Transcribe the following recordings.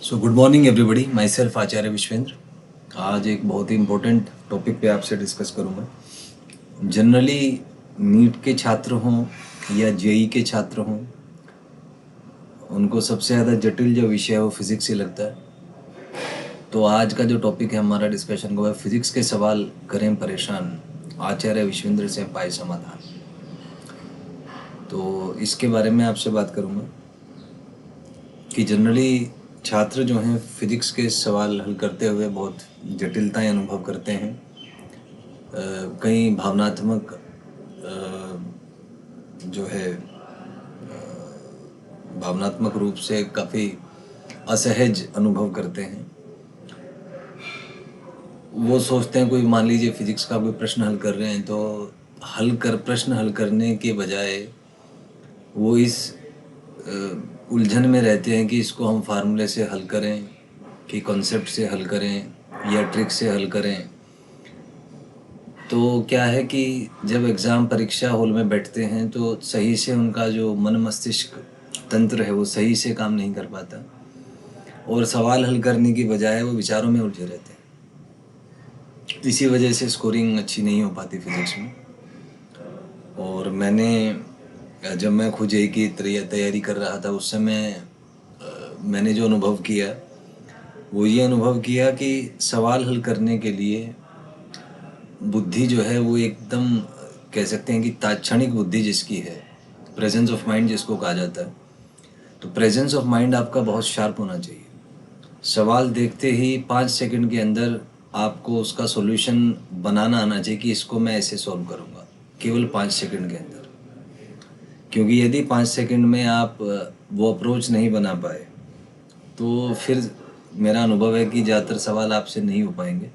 सो good morning everybody, myself Acharya Vishwendra. आज एक बहुत ही इम्पोर्टेंट टॉपिक पे आपसे डिस्कस करूँगा। जनरली नीट के छात्र हों या जेई के छात्र हों, उनको सबसे ज़्यादा जटिल जो विषय है वो फिज़िक्स ही लगता है। तो आज का जो टॉपिक है हमारा डिस्कशन का है फिज़िक्स के सवाल करें परेशान, आचार्य विश्वेंद्र से पाए समाधान। तो इसके बारे में आपसे बात करूँगा कि जनरली छात्र जो हैं फिज़िक्स के सवाल हल करते हुए बहुत जटिलताएं अनुभव करते हैं। कई भावनात्मक जो है भावनात्मक रूप से काफ़ी असहज अनुभव करते हैं। वो सोचते हैं, कोई मान लीजिए फिज़िक्स का कोई प्रश्न हल कर रहे हैं तो प्रश्न हल करने के बजाय वो इस उलझन में रहते हैं कि इसको हम फार्मूले से हल करें कि कॉन्सेप्ट से हल करें या ट्रिक से हल करें। तो क्या है कि जब एग्ज़ाम परीक्षा हॉल में बैठते हैं तो सही से उनका जो मन मस्तिष्क तंत्र है वो सही से काम नहीं कर पाता और सवाल हल करने की बजाय वो विचारों में उलझे रहते हैं। इसी वजह से स्कोरिंग अच्छी नहीं हो पाती फिज़िक्स में। और जब मैं खुद जेईई की तैयारी कर रहा था उस समय मैंने जो अनुभव किया वो ये अनुभव किया कि सवाल हल करने के लिए बुद्धि जो है वो एकदम कह सकते हैं कि तात्क्षणिक बुद्धि जिसकी है, प्रेजेंस ऑफ माइंड जिसको कहा जाता है, तो प्रेजेंस ऑफ माइंड आपका बहुत शार्प होना चाहिए। सवाल देखते ही 5 सेकंड के अंदर आपको उसका सॉल्यूशन बनाना आना चाहिए कि इसको मैं ऐसे सॉल्व करूँगा, केवल 5 सेकंड के अंदर। क्योंकि यदि 5 सेकंड में आप वो अप्रोच नहीं बना पाए तो फिर मेरा अनुभव है कि ज़्यादातर सवाल आपसे नहीं हो पाएंगे,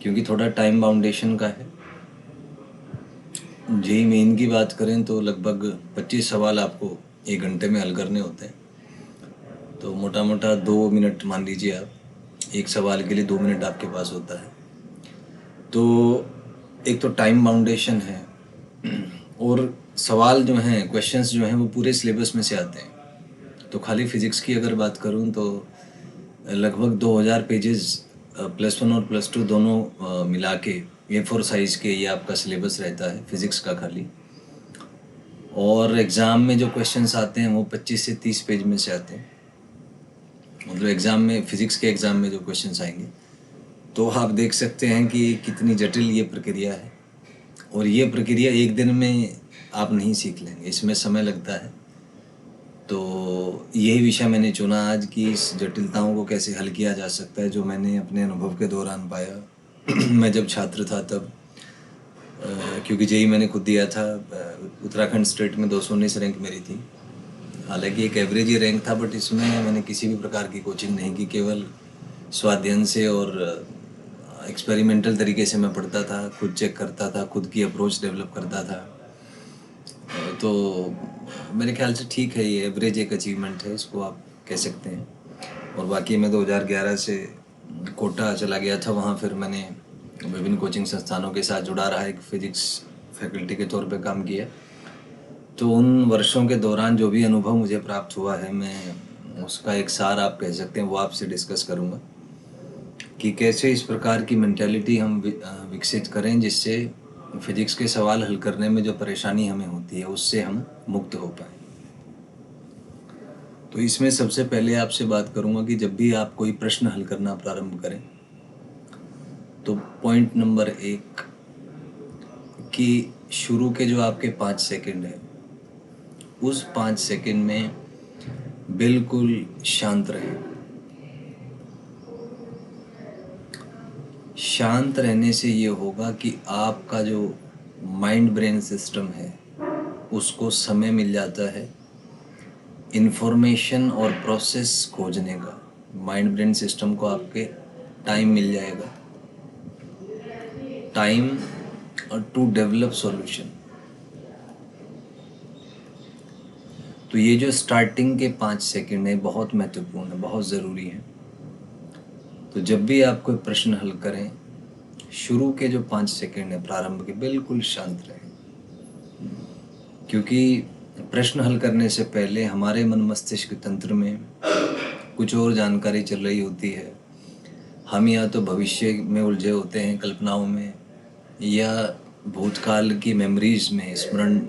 क्योंकि थोड़ा टाइम बाउंडेशन का है। जेईई मेन की बात करें तो लगभग 25 सवाल आपको 1 घंटे में हल करने होते हैं। तो मोटा मोटा 2 मिनट मान लीजिए आप, एक सवाल के लिए 2 मिनट आपके पास होता है। तो एक तो टाइम बाउंडेशन है और सवाल जो हैं, क्वेश्चंस जो हैं वो पूरे सिलेबस में से आते हैं। तो खाली फिज़िक्स की अगर बात करूं तो लगभग 2000 पेजेस +1 और +2 दोनों मिला के A4 साइज़ के ये आपका सिलेबस रहता है फिज़िक्स का खाली। और एग्ज़ाम में जो क्वेश्चंस आते हैं वो 25 से 30 पेज में से आते हैं। मतलब एग्ज़ाम में, फिज़िक्स के एग्ज़ाम में जो क्वेश्चंस आएंगे तो आप देख सकते हैं कि कितनी जटिल ये प्रक्रिया है। और ये प्रक्रिया एक दिन में आप नहीं सीख लेंगे, इसमें समय लगता है। तो यही विषय मैंने चुना आज कि इस जटिलताओं को कैसे हल किया जा सकता है, जो मैंने अपने अनुभव के दौरान पाया। मैं जब छात्र था तब क्योंकि जेईई मैंने खुद दिया था, उत्तराखंड स्टेट में 219 रैंक मेरी थी। हालांकि एक एवरेज ही रैंक था, बट इसमें मैंने किसी भी प्रकार की कोचिंग नहीं की, केवल स्वाध्ययन से और एक्सपेरिमेंटल तरीके से मैं पढ़ता था, खुद चेक करता था, खुद की अप्रोच डेवलप करता था। तो मेरे ख्याल से ठीक है, ये एवरेज एक अचीवमेंट है, इसको आप कह सकते हैं। और बाकी मैं 2011 से कोटा चला गया था, वहाँ फिर मैंने विभिन्न कोचिंग संस्थानों के साथ जुड़ा रहा, एक फिज़िक्स फैकल्टी के तौर पे काम किया। तो उन वर्षों के दौरान जो भी अनुभव मुझे प्राप्त हुआ है, मैं उसका एक सार आप कह सकते हैं वो आपसे डिस्कस करूँगा कि कैसे इस प्रकार की मेंटालिटी हम विकसित करें जिससे फिज़िक्स के सवाल हल करने में जो परेशानी हमें होती है उससे हम मुक्त हो पाएँ। तो इसमें सबसे पहले आपसे बात करूँगा कि जब भी आप कोई प्रश्न हल करना प्रारंभ करें तो पॉइंट नंबर 1 कि शुरू के जो आपके 5 सेकंड हैं उस 5 सेकंड में बिल्कुल शांत रहें। शांत रहने से ये होगा कि आपका जो माइंड ब्रेन सिस्टम है उसको समय मिल जाता है इन्फॉर्मेशन और प्रोसेस खोजने का। माइंड ब्रेन सिस्टम को आपके टाइम मिल जाएगा, टाइम और टू डेवलप सॉल्यूशन। तो ये जो स्टार्टिंग के 5 सेकंड है बहुत महत्वपूर्ण है, बहुत ज़रूरी है। तो जब भी आप कोई प्रश्न हल करें, शुरू के जो 5 सेकंड है प्रारंभ के, बिल्कुल शांत रहें। क्योंकि प्रश्न हल करने से पहले हमारे मन मस्तिष्क तंत्र में कुछ और जानकारी चल रही होती है। हम या तो भविष्य में उलझे होते हैं कल्पनाओं में, या भूतकाल की मेमोरीज में, स्मरण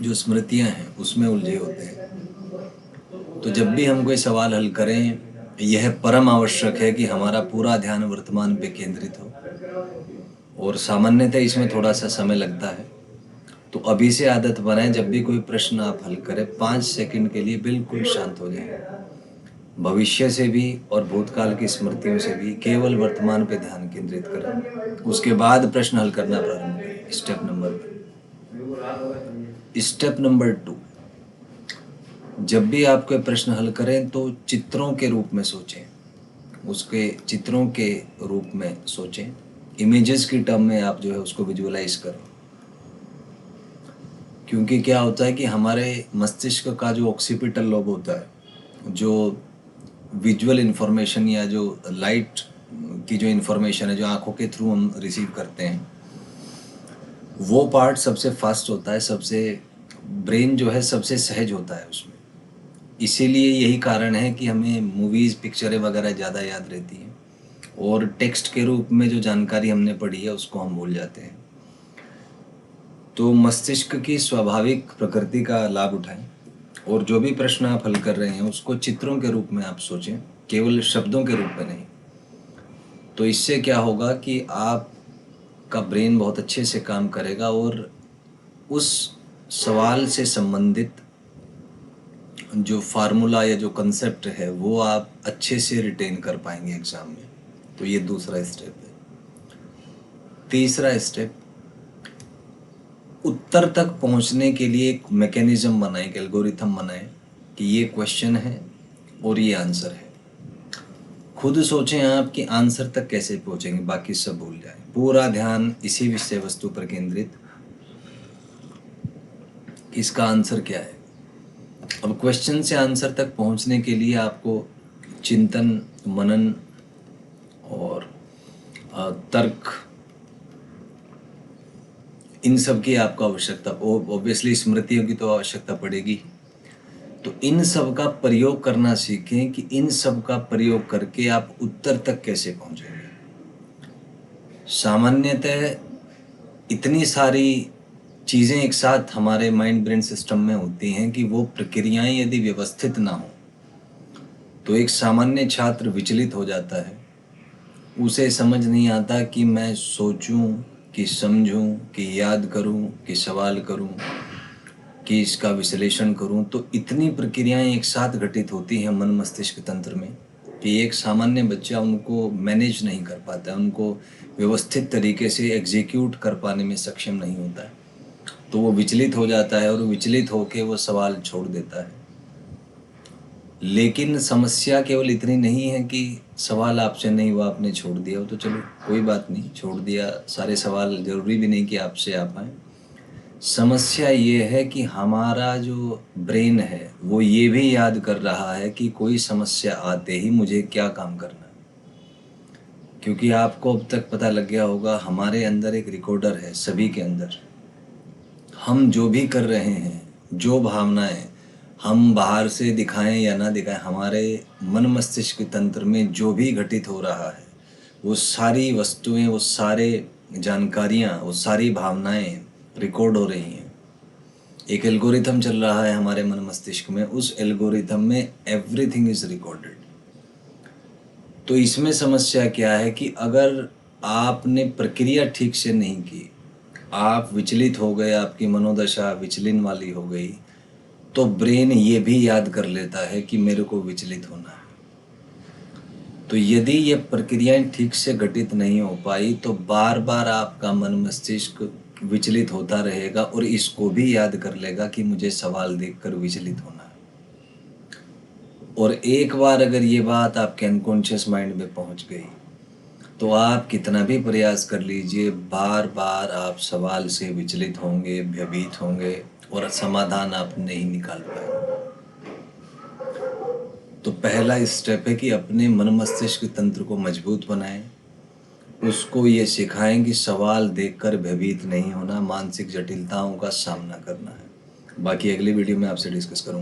जो स्मृतियां हैं उसमें उलझे होते हैं। तो जब भी हम कोई सवाल हल करें, यह परम आवश्यक है कि हमारा पूरा ध्यान वर्तमान पे केंद्रित हो, और सामान्यतः इसमें थोड़ा सा समय लगता है। तो अभी से आदत बनाएं, जब भी कोई प्रश्न आप हल करें 5 सेकंड के लिए बिल्कुल शांत हो जाएं। भविष्य से भी और भूतकाल की स्मृतियों से भी केवल वर्तमान पे ध्यान केंद्रित करें। उसके बाद प्रश्न हल करना प्रारंभ करें। स्टेप नंबर 2, जब भी आप कोई प्रश्न हल करें तो चित्रों के रूप में सोचें, उसके चित्रों के रूप में सोचें, इमेजेस की टर्म में आप जो है उसको विजुअलाइज करें। क्योंकि क्या होता है कि हमारे मस्तिष्क का जो ऑक्सीपिटल लोब होता है, जो विजुअल इन्फॉर्मेशन या जो लाइट की जो इन्फॉर्मेशन है जो आंखों के थ्रू हम रिसीव करते हैं, वो पार्ट सबसे फास्ट होता है, सबसे ब्रेन जो है सबसे सहज होता है उसमें। इसीलिए यही कारण है कि हमें मूवीज़, पिक्चरें वगैरह ज़्यादा याद रहती हैं, और टेक्स्ट के रूप में जो जानकारी हमने पढ़ी है उसको हम भूल जाते हैं। तो मस्तिष्क की स्वाभाविक प्रकृति का लाभ उठाएं, और जो भी प्रश्न आप हल कर रहे हैं उसको चित्रों के रूप में आप सोचें, केवल शब्दों के रूप में नहीं। तो इससे क्या होगा कि आपका ब्रेन बहुत अच्छे से काम करेगा, और उस सवाल से संबंधित जो फार्मूला या जो कंसेप्ट है वो आप अच्छे से रिटेन कर पाएंगे एग्ज़ाम में। तो ये दूसरा स्टेप है। तीसरा स्टेप, उत्तर तक पहुंचने के लिए एक मैकेनिज्म बनाएं, एक एल्गोरिथम बनाएं कि ये क्वेश्चन है और ये आंसर है। खुद सोचें आप कि आंसर तक कैसे पहुंचेंगे, बाकी सब भूल जाएं। पूरा ध्यान इसी विषय वस्तु पर केंद्रित, इसका आंसर क्या है। अब क्वेश्चन से आंसर तक पहुंचने के लिए आपको चिंतन, मनन और तर्क, इन सब की आपको आवश्यकता, ऑब्वियसली स्मृतियों की तो आवश्यकता पड़ेगी। तो इन सब का प्रयोग करना सीखें कि इन सब का प्रयोग करके आप उत्तर तक कैसे पहुंचेंगे। सामान्यतः इतनी सारी चीज़ें एक साथ हमारे माइंड ब्रेन सिस्टम में होती हैं कि वो प्रक्रियाएं यदि व्यवस्थित ना हो तो एक सामान्य छात्र विचलित हो जाता है। उसे समझ नहीं आता कि मैं सोचूं, कि समझूं, कि याद करूं, कि सवाल करूं, कि इसका विश्लेषण करूं। तो इतनी प्रक्रियाएं एक साथ घटित होती हैं मन मस्तिष्क तंत्र में कि एक सामान्य बच्चा उनको मैनेज नहीं कर पाता है, उनको व्यवस्थित तरीके से एग्जीक्यूट कर पाने में सक्षम नहीं होता है। तो वो विचलित हो जाता है, और विचलित होकर वो सवाल छोड़ देता है। लेकिन समस्या केवल इतनी नहीं है कि सवाल आपसे नहीं हुआ, आपने छोड़ दिया, वो तो चलो कोई बात नहीं, छोड़ दिया। सारे सवाल ज़रूरी भी नहीं कि आपसे आ पाएँ। समस्या ये है कि हमारा जो ब्रेन है वो ये भी याद कर रहा है कि कोई समस्या आते ही मुझे क्या काम करना है। क्योंकि आपको अब तक पता लग गया होगा, हमारे अंदर एक रिकॉर्डर है, सभी के अंदर। हम जो भी कर रहे हैं, जो भावनाएं हम बाहर से दिखाएं या ना दिखाएं, हमारे मन मस्तिष्क तंत्र में जो भी घटित हो रहा है, वो सारी वस्तुएं, वो सारे जानकारियां, वो सारी भावनाएं रिकॉर्ड हो रही हैं। एक एल्गोरिथम चल रहा है हमारे मन मस्तिष्क में, उस एल्गोरिथम में एवरीथिंग इज रिकॉर्डेड। तो इसमें समस्या क्या है कि अगर आपने प्रक्रिया ठीक से नहीं की, आप विचलित हो गए, आपकी मनोदशा विचलिन वाली हो गई, तो ब्रेन ये भी याद कर लेता है कि मेरे को विचलित होना है। तो यदि ये प्रक्रियाएं ठीक से घटित नहीं हो पाई तो बार बार आपका मन मस्तिष्क विचलित होता रहेगा, और इसको भी याद कर लेगा कि मुझे सवाल देखकर विचलित होना है। और एक बार अगर ये बात आपके अनकॉन्शियस माइंड में पहुंच गई तो आप कितना भी प्रयास कर लीजिए, बार बार आप सवाल से विचलित होंगे, भयभीत होंगे, और समाधान आप नहीं निकाल पाएंगे। तो पहला स्टेप है कि अपने मन मस्तिष्क तंत्र को मजबूत बनाएं, उसको ये सिखाएं कि सवाल देखकर भयभीत नहीं होना, मानसिक जटिलताओं का सामना करना है। बाकी अगली वीडियो में आपसे डिस्कस करूँगा।